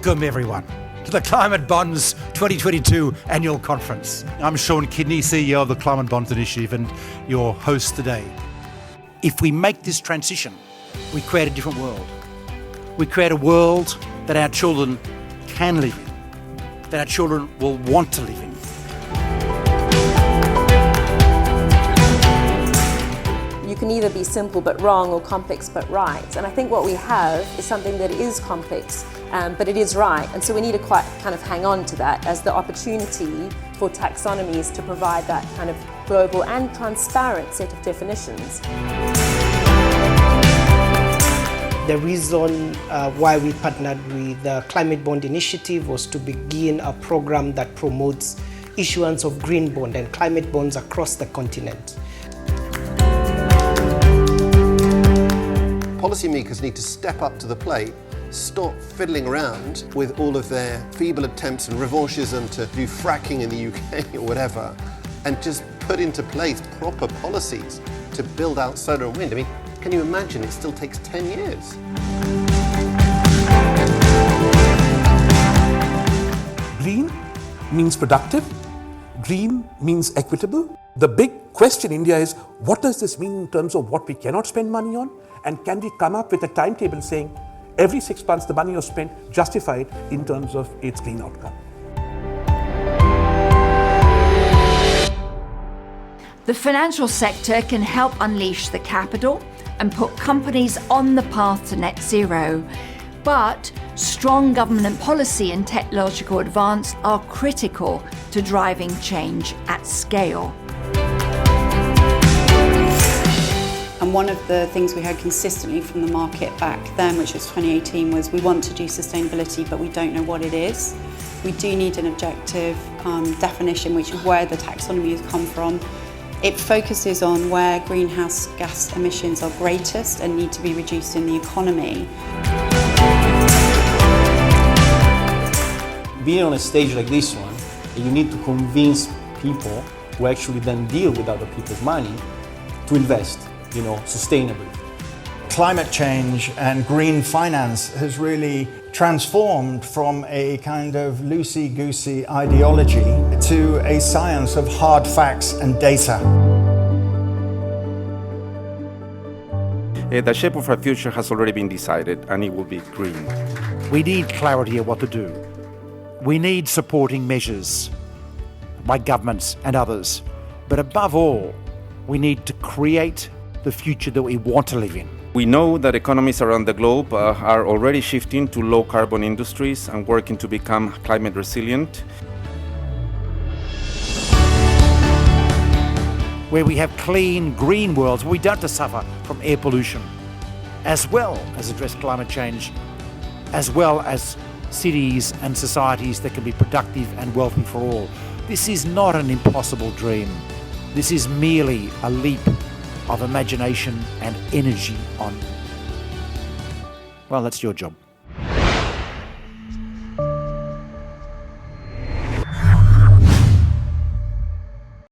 Welcome, everyone, to the Climate Bonds 2022 Annual Conference. I'm Sean Kidney, CEO of the Climate Bonds Initiative and your host today. If we make this transition, we create a different world. We create a world that our children can live in, that our children will want to live in. You can either be simple but wrong or complex but right. And I think what we have is something that is complex, but it is right. And so we need to quite kind of hang on to that as the opportunity for taxonomies to provide that kind of global and transparent set of definitions. The reason why we partnered with the Climate Bond Initiative was to begin a program that promotes issuance of green bond and climate bonds across the continent. Policymakers need to step up to the plate, stop fiddling around with all of their feeble attempts and revanchism to do fracking in the UK or whatever, and just put into place proper policies to build out solar and wind. I mean, can you imagine it still takes 10 years? Green means productive. Green means equitable. The big question in India is, what does this mean in terms of what we cannot spend money on? And can we come up with a timetable saying every 6 months the money you spent justified in terms of its green outcome? The financial sector can help unleash the capital and put companies on the path to net zero. But strong government policy and technological advance are critical to driving change at scale. And one of the things we heard consistently from the market back then, which was 2018, was we want to do sustainability, but we don't know what it is. We do need an objective definition, which is where the taxonomy has come from. It focuses on where greenhouse gas emissions are greatest and need to be reduced in the economy. Being on a stage like this one, you need to convince people who actually then deal with other people's money to invest, sustainably. Climate change and green finance has really transformed from a kind of loosey-goosey ideology to a science of hard facts and data. The shape of our future has already been decided, and it will be green. We need clarity of what to do. We need supporting measures by governments and others. But above all, we need to create the future that we want to live in. We know that economies around the globe are already shifting to low-carbon industries and working to become climate resilient. Where we have clean, green worlds, where we don't have to suffer from air pollution, as well as address climate change, as well as cities and societies that can be productive and wealthy for all. This is not an impossible dream. This is merely a leap of imagination and energy on. Well, that's your job.